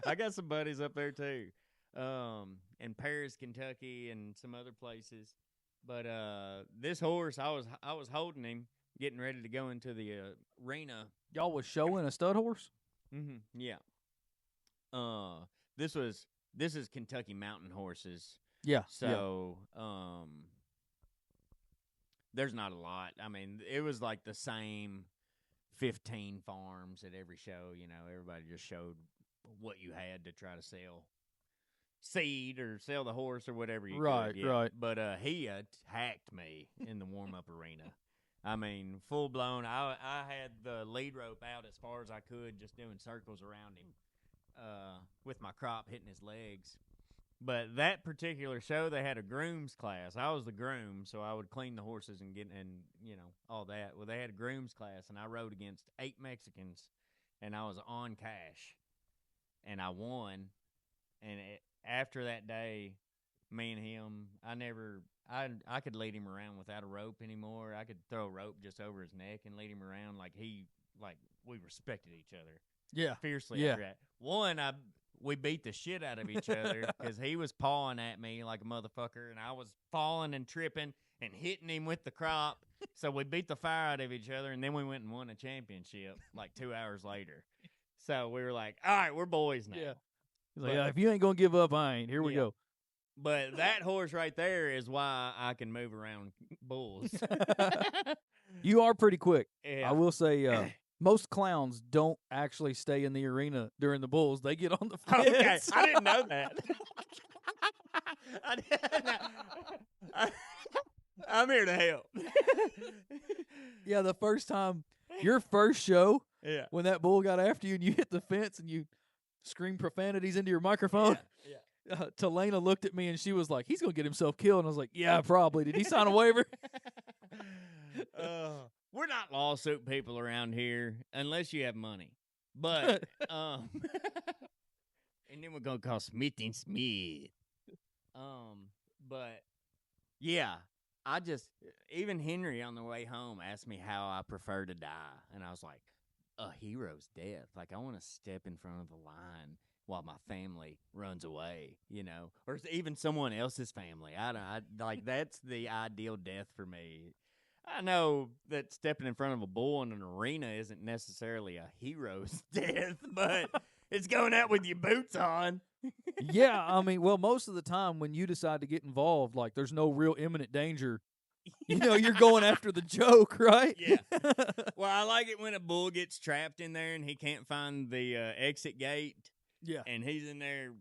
I got some buddies up there too, in Paris, Kentucky, and some other places. But this horse, I was holding him, getting ready to go into the arena. Y'all was showing a stud horse? Mm-hmm. Yeah. This is Kentucky mountain horses. Yeah. So, there's not a lot. I mean, it was like the same 15 farms at every show. You know, everybody just showed what you had to try to sell seed or sell the horse or whatever you could. Yeah. Right. But he attacked me in the warm-up arena. I mean, full-blown. I had the lead rope out as far as I could, just doing circles around him. With my crop hitting his legs. But that particular show, they had a groom's class. I was the groom, so I would clean the horses and all that. Well, they had a groom's class, and I rode against 8 Mexicans, and I was on Cash, and I won. And after that day, me and him, I could lead him around without a rope anymore. I could throw a rope just over his neck and lead him around like we respected each other. Yeah. Fiercely after that. One, we beat the shit out of each other because he was pawing at me like a motherfucker, and I was falling and tripping and hitting him with the crop. So we beat the fire out of each other, and then we went and won a championship like 2 hours later. So we were like, all right, we're boys now. Yeah. He's like, if you ain't going to give up, I ain't. Here we go. But that horse right there is why I can move around bulls. You are pretty quick. Yeah. I will say, most clowns don't actually stay in the arena during the bulls. They get on the fence. Okay, I didn't know that. I'm here to help. Yeah, the first time, your first show, Yeah. when that bull got after you and you hit the fence and you screamed profanities into your microphone, Talena looked at me and she was like, he's going to get himself killed. And I was like, yeah, probably. Did he sign a waiver? We're not lawsuit people around here unless you have money. But, and then we're going to call Smith & Smith. But, yeah, even Henry on the way home asked me how I prefer to die. And I was like, a hero's death. Like, I want to step in front of the line while my family runs away, or even someone else's family. Like, that's the ideal death for me. I know that stepping in front of a bull in an arena isn't necessarily a hero's death, but it's going out with your boots on. Yeah, I mean, well, most of the time when you decide to get involved, like, there's no real imminent danger. You're going after the joke, right? Yeah. Well, I like it when a bull gets trapped in there and he can't find the exit gate. Yeah. And he's in there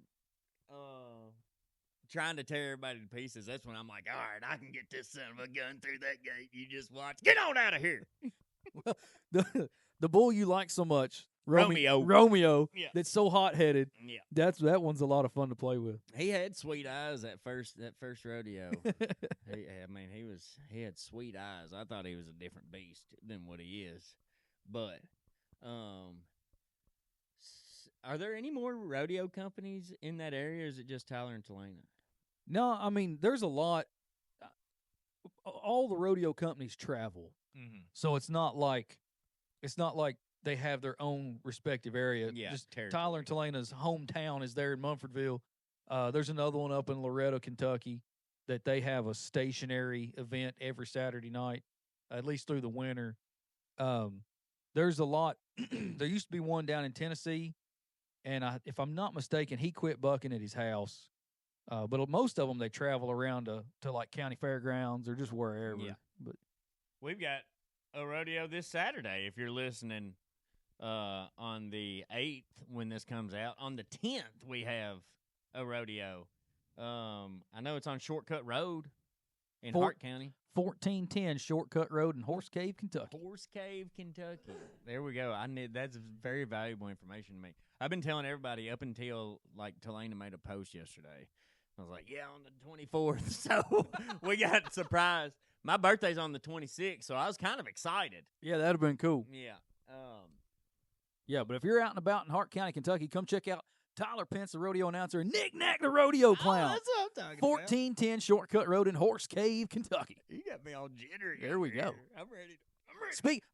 trying to tear everybody to pieces. That's when I'm like, all right, I can get this son of a gun through that gate. You just watch. Get on out of here. Well, the bull you like so much, Romeo. Yeah. That's so hot headed. Yeah. That one's a lot of fun to play with. He had sweet eyes that first rodeo. He had sweet eyes. I thought he was a different beast than what he is. But are there any more rodeo companies in that area, or is it just Tyler and Talena? No, I mean there's a lot. All the rodeo companies travel, so it's not like they have their own respective area. Yeah, just territory. Tyler and Talena's hometown is there in Munfordville. There's another one up in Loretto, Kentucky, that they have a stationary event every Saturday night, at least through the winter. There's a lot. There used to be one down in Tennessee, and if I'm not mistaken, he quit bucking at his house. But most of them, they travel around to like county fairgrounds or just wherever. Yeah. But We've got a rodeo this Saturday. If you're listening on the 8th when this comes out, on the 10th we have a rodeo. I know it's on Shortcut Road in Hart County. 1410 Shortcut Road in Horse Cave, Kentucky. Horse Cave, Kentucky. There we go. That's very valuable information to me. I've been telling everybody up until like Talena made a post yesterday. I was like, yeah, on the 24th. So we got surprised. My birthday's on the 26th, so I was kind of excited. Yeah, that'd have been cool. Yeah. Yeah, but if you're out and about in Hart County, Kentucky, come check out Tyler Pence, the rodeo announcer, and Nick Nack, the rodeo clown. That's what I'm talking 1410 Shortcut Road in Horse Cave, Kentucky. You got me all jittery. There we go. I'm ready.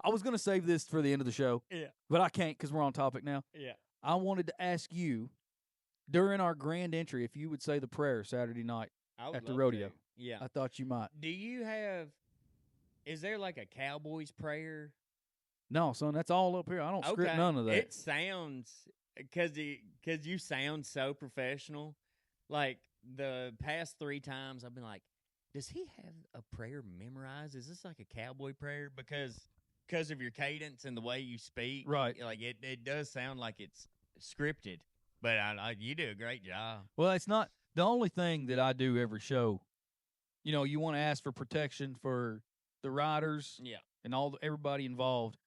I was going to save this for the end of the show. Yeah. But I can't because we're on topic now. Yeah. I wanted to ask you, during our grand entry, if you would say the prayer Saturday night at the rodeo. To. Yeah. I thought you might. Is there like a cowboy's prayer? No, son, that's all up here. I don't script none of that. It sounds, because you sound so professional. Like, the past 3 times I've been like, does he have a prayer memorized? Is this like a cowboy prayer? Because of your cadence and the way you speak. Right. Like, it does sound like it's scripted. But you do a great job. Well, it's not the only thing that I do every show. You know, you want to ask for protection for the riders and everybody involved.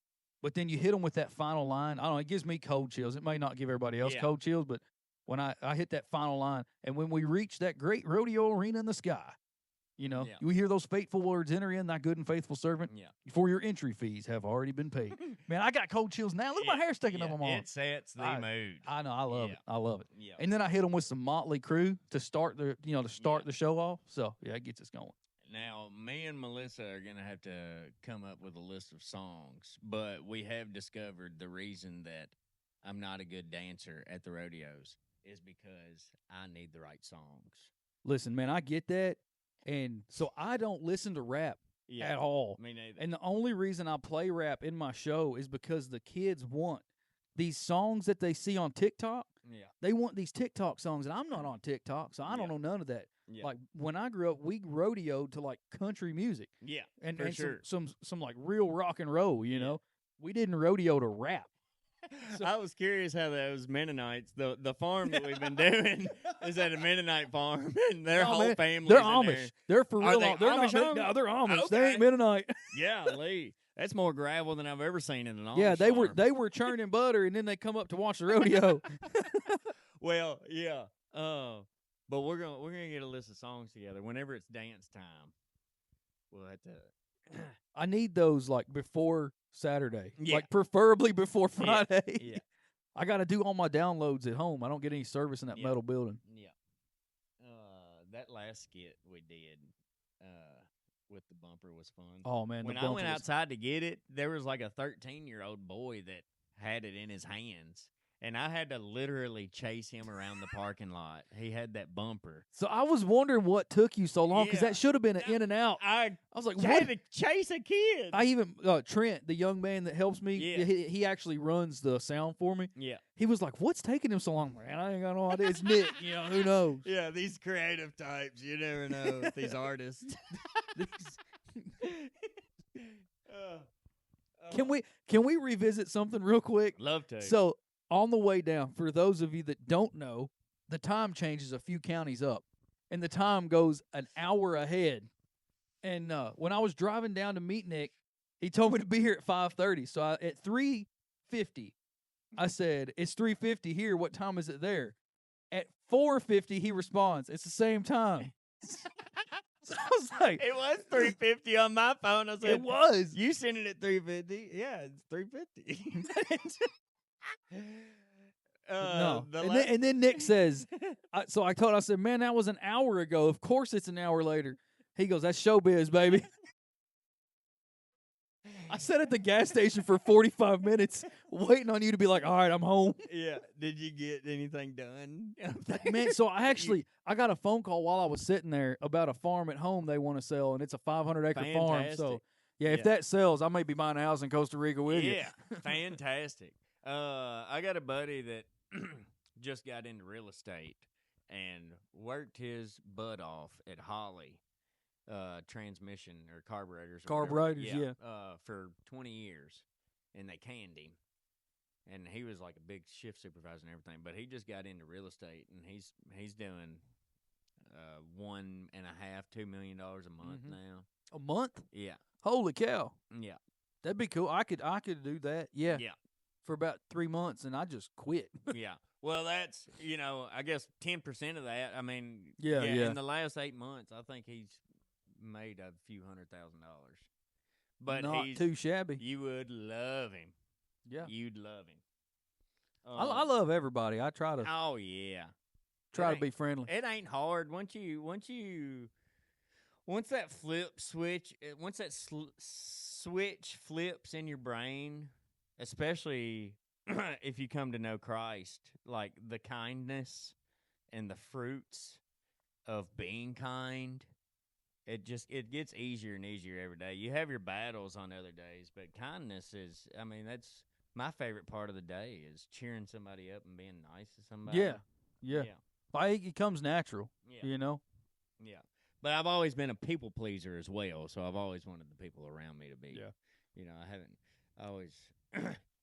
But then you hit them with that final line. I don't know, it gives me cold chills. It may not give everybody else cold chills, but when I hit that final line, and when we reach that great rodeo arena in the sky, you know, you hear those fateful words, enter in, thy good and faithful servant, for your entry fees have already been paid. Man, I got cold chills now. Look, my hair's sticking up on my arm. It sets the mood. I know. I love it. I love it. Yeah. And then I hit them with some Motley Crue to start the show off. So, yeah, it gets us going. Now, me and Melissa are going to have to come up with a list of songs, but we have discovered the reason that I'm not a good dancer at the rodeos is because I need the right songs. Listen, man, I get that. And so I don't listen to rap at all. Me neither. And the only reason I play rap in my show is because the kids want these songs that they see on TikTok. Yeah. They want these TikTok songs, and I'm not on TikTok, so I don't know none of that. Yeah. Like, when I grew up, we rodeoed to, like, country music. Yeah, and sure. some like, real rock and roll, you know? We didn't rodeo to rap. So, I was curious how those Mennonites, the farm that we've been doing is at a Mennonite farm, and their whole family. They're Amish. They're for real. They're Amish. No, they're Amish. Okay. They ain't Mennonite. Yeah, Lee. That's more gravel than I've ever seen in an Amish Yeah, farm. they were churning butter, and then they come up to watch the rodeo. Well, yeah. But we're gonna get a list of songs together whenever it's dance time. We'll have to. I need those like before Saturday, like preferably before Friday. Yeah. I got to do all my downloads at home. I don't get any service in that metal building. Yeah. That last skit we did with the bumper was fun. Oh man, when I went outside to get it, there was like a 13-year-old boy that had it in his hands. And I had to literally chase him around the parking lot. He had that bumper. So I was wondering what took you so long, because that should have been an in and out. I was like, what? Had to chase a kid. I even Trent, the young man that helps me, he actually runs the sound for me. Yeah. He was like, "What's taking him so long?" Man, I ain't got no idea. It's Nick. You know, who knows? Yeah, these creative types. You never know with these artists. Can we revisit something real quick? Love to. So, on the way down, for those of you that don't know, the time changes a few counties up, and the time goes an hour ahead. And when I was driving down to meet Nick, he told me to be here at 5:30. So at 3:50, I said, it's 3:50 here. What time is it there? At 4:50, he responds, it's the same time. So I was like, It was 350 on my phone. I said, it was. you sent it at 350. Yeah, it's 350. No. The And then Nick says, so I told him, I said, man, that was an hour ago. Of course it's an hour later. He goes, that's showbiz, baby. I sat at the gas station for 45 minutes waiting on you to be like, all right, I'm home. Yeah. Did you get anything done? Man, so I got a phone call while I was sitting there about a farm at home they want to sell, and it's a 500-acre farm. So, Yeah. if that sells, I may be buying a house in Costa Rica with you. Yeah, fantastic. I got a buddy that just got into real estate and worked his butt off at Holly transmission or carburetors. Or whatever. Carburetors, yeah. For 20 years, and they canned him. And he was like a big shift supervisor and everything, but he just got into real estate, and he's doing $1.5–2 million a month now. A month? Yeah, Holy cow. yeah, That'd be cool. I could do that. Yeah. yeah, For about 3 months, and I just quit. yeah. Well, that's I guess 10% of that. I mean, Yeah. In the last 8 months, I think he's made a few $100,000. But Not he's too shabby. You would love him. Yeah. You'd love him. I love everybody. I try to Oh yeah. to be friendly. It ain't hard once that switch flips in your brain, especially if you come to know Christ, like the kindness and the fruits of being kind. It gets easier and easier every day. You have your battles on other days, but kindness is, that's my favorite part of the day is cheering somebody up and being nice to somebody. Yeah. It comes natural, Yeah. Yeah. But I've always been a people pleaser as well, so I've always wanted the people around me to be. Yeah. I always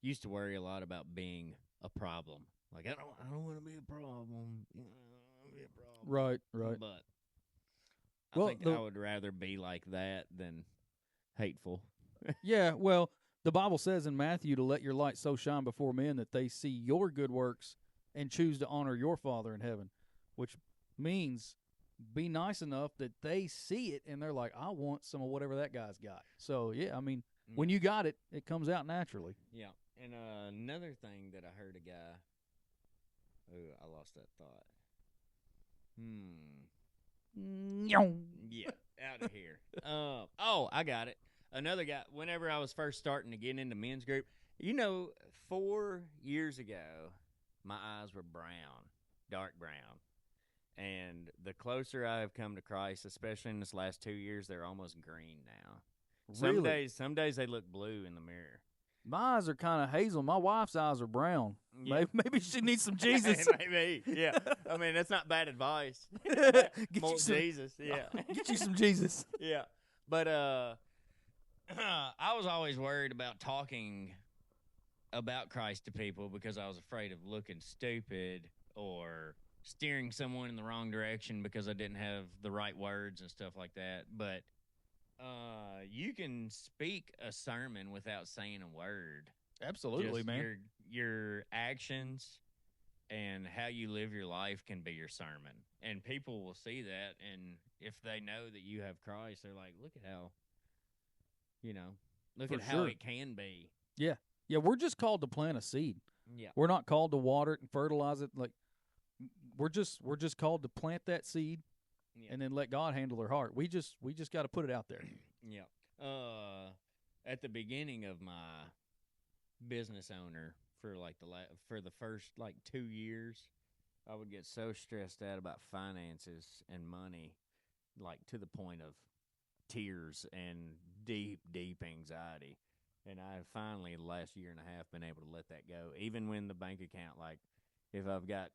used to worry a lot about being a problem. Like I don't want to be a problem. I don't want to be a problem. Right. But I think I would rather be like that than hateful. Yeah, well, the Bible says in Matthew to let your light so shine before men that they see your good works and choose to honor your Father in heaven, which means be nice enough that they see it and they're like, I want some of whatever that guy's got. So, when you got it, it comes out naturally. Yeah. And another thing that I heard a guy – oh, I lost that thought. Yeah, out of here. I got it. Another guy, whenever I was first starting to get into men's group, 4 years ago, my eyes were brown, dark brown. And the closer I have come to Christ, especially in this last 2 years, they're almost green now. Really? Some days they look blue in the mirror. My eyes are kind of hazel. My wife's eyes are brown. Yeah. Maybe she needs some Jesus. Maybe, yeah. That's not bad advice. Get More you some, Jesus, yeah. Get you some Jesus. Yeah. But I was always worried about talking about Christ to people because I was afraid of looking stupid or steering someone in the wrong direction because I didn't have the right words and stuff like that. But you can speak a sermon without saying a word. Absolutely, Just man. Your actions and how you live your life can be your sermon. And people will see that, and if they know that you have Christ, they're like, look at how, how it can be. Yeah. Yeah, we're just called to plant a seed. Yeah. We're not called to water it and fertilize it. Like we're just called to plant that seed and then let God handle their heart. We just got to put it out there. Yeah. At the beginning of my business owner for the first 2 years, I would get so stressed out about finances and money, to the point of tears and deep, deep anxiety. And I have finally, the last year and a half, been able to let that go. Even when the bank account, if I've got,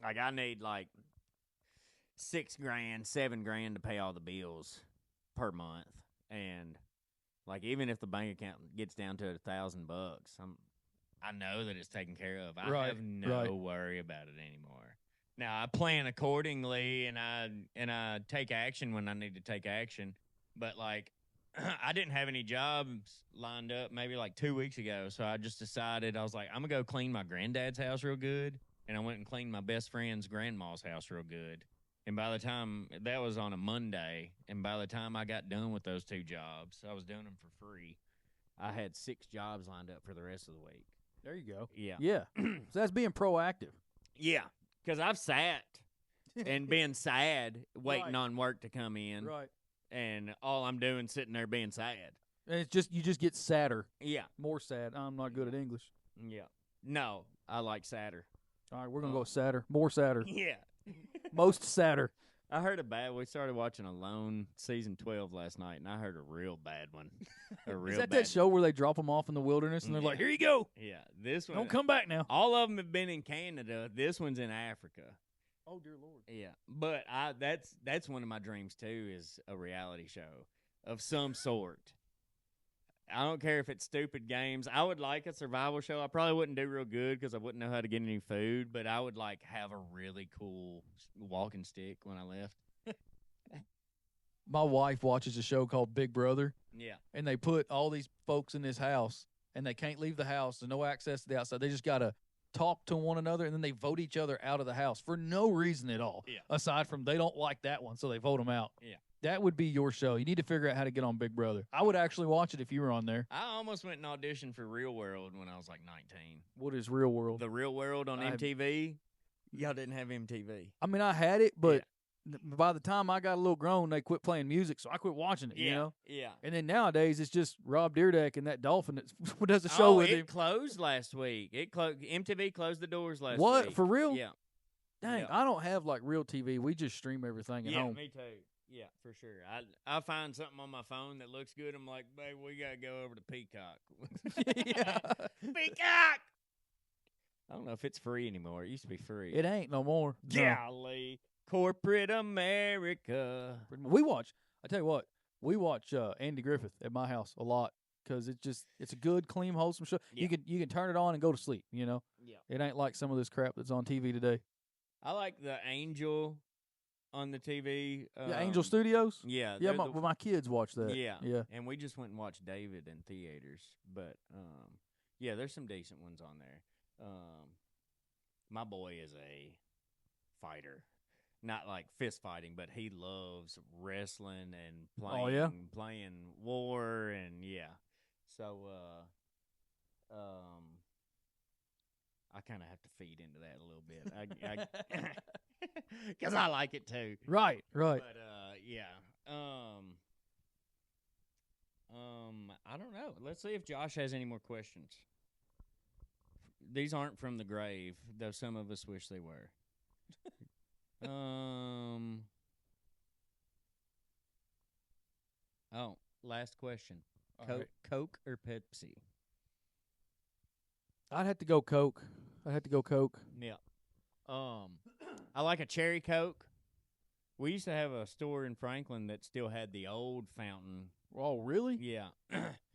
I need $6,000, $7,000 to pay all the bills per month, and even if the bank account gets down to $1,000, I know that it's taken care of. I have no worry about it anymore. Now I plan accordingly, and I take action when I need to take action. But I didn't have any jobs lined up maybe like 2 weeks ago. So I just decided, I was like, I'm going to go clean my granddad's house real good. And I went and cleaned my best friend's grandma's house real good. And by the time that was on a Monday, and by the time I got done with those 2 jobs, I was doing them for free. I had 6 jobs lined up for the rest of the week. There you go. Yeah. Yeah. So that's being proactive. Yeah. Because I've sat and been sad waiting Right. on work to come in. Right. And all I'm doing sitting there being sad. And it's just you just get sadder. Yeah. More sad. I'm not good at English. Yeah. No, I like sadder. All right, we're gonna go sadder. More sadder. Yeah. Most sadder. I heard we started watching Alone season 12 last night, and I heard a real bad one. A real Is that bad that show where they drop them off in the wilderness and they're like, Yeah. "Here you go, Yeah, this one. don't come back now." All of them have been in Canada. This one's in Africa. Oh dear Lord. Yeah, but that's one of my dreams too, is a reality show of some sort. I don't care if it's stupid games. I would like a survival show. I probably wouldn't do real good because I wouldn't know how to get any food, but I would like have a really cool walking stick when I left. My wife watches a show called Big Brother, Yeah. and they put all these folks in this house, and they can't leave the house. There's no access to the outside. They just gotta talk to one another, and then they vote each other out of the house for no reason at all. Yeah. Aside from they don't like that one, so they vote them out. Yeah. That would be your show. You need to figure out how to get on Big Brother. I would actually watch it if you were on there. I almost went and auditioned for Real World when I was like 19. What is Real World? The Real World on I have- MTV. Y'all didn't have MTV. I mean, I had it, but by the time I got a little grown, they quit playing music, so I quit watching it, Yeah. you know? Yeah. And then nowadays, it's just Rob Dyrdek and that dolphin that does a show with it him. closed last week. MTV closed the doors last What? week. For real? Yeah. Dang, Yeah. I don't have, like, real TV. We just stream everything at Yeah, home. me too. Yeah, for sure. I find something on my phone that looks good. I'm like, babe, we gotta go over to Peacock. Yeah. Peacock. I don't know if it's free anymore. It used to be free. It ain't no more. No. Golly, corporate America. We watch, I tell you what, we watch Andy Griffith at my house a lot because it's a good, clean, wholesome show. Yeah. You can turn it on and go to sleep, you know? Yeah, It ain't like some of this crap that's on TV today. I like the Angel on the TV. Yeah, Angel Studios? Yeah, Yeah, they're my kids watch that. Yeah, Yeah. and we just went and watched David in theaters. But yeah, there's some decent ones on there. My boy is a fighter, not like fist fighting, but he loves wrestling and playing, Oh, yeah? playing war, and yeah. So, I kind of have to feed into that a little bit, because I like it too. Right. But yeah. I don't know. Let's see if Josh has any more questions. These aren't from the grave, though some of us wish they were. Oh, last question. All right. Coke or Pepsi? I'd have to go Coke. Yeah. I like a cherry Coke. We used to have a store in Franklin that still had the old fountain. Oh, really? Yeah.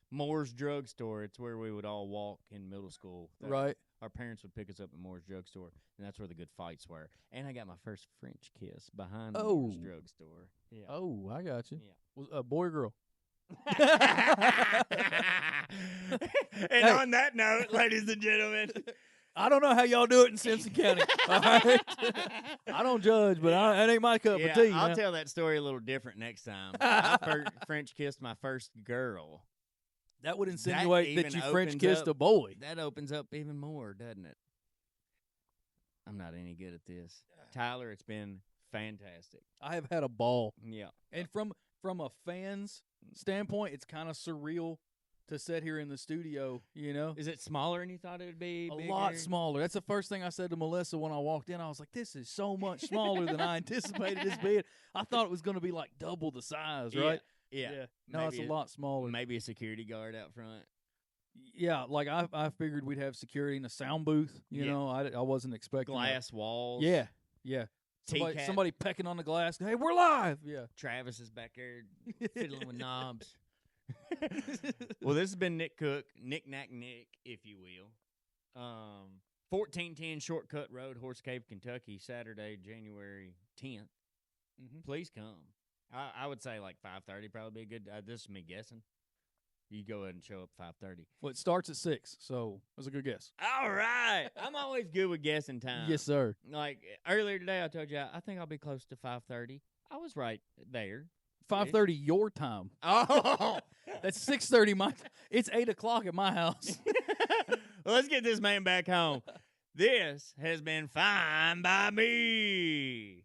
Moore's Drug Store. It's where we would all walk in middle school. Right. Our parents would pick us up at Moore's Drug Store, and that's where the good fights were. And I got my first French kiss behind Moore's Oh. Drug Store. Yeah. Oh, I got you. Yeah. Was boy or girl? And on that note, ladies and gentlemen, I don't know how y'all do it in Simpson County. All right? I don't judge, but that ain't my cup yeah, of tea. I'll now. tell that story a little different next time. I French kissed my first girl. That would insinuate that even you French opens kissed up- a boy. That opens up even more, doesn't it? I'm not any good at this. Tyler, it's been fantastic. I have had a ball. Yeah. And from a fan's standpoint, it's kind of surreal to sit here in the studio, you know? Is it smaller than you thought it would be? A bigger? lot smaller. That's the first thing I said to Melissa when I walked in. I was like, this is so much smaller than I anticipated this being. I thought it was going to be like double the size, right? Yeah. No, it's a lot smaller. Maybe a security guard out front. Yeah, like I figured we'd have security in a sound booth. You Yeah. know, I wasn't expecting that. Glass walls. Yeah, yeah. T-cap. Somebody pecking on the glass. Hey, we're live. Yeah. Travis is back there fiddling with knobs. Well, this has been Nick Cook, Nick Knack Nick, if you will. 1410 Shortcut Road, Horse Cave, Kentucky, Saturday, January 10th. Mm-hmm. Please come. I would say like 5:30 probably be a good. This is me guessing. You go ahead and show up 5:30. Well, it starts at 6, so that's a good guess. All right. I'm always good with guessing time. Yes, sir. Like earlier today, I told you I think I'll be close to 5:30. I was right there. 5:30 your time. Oh, That's 6:30 my. It's 8:00 at my house. well, let's get this man back home. This has been fine by me.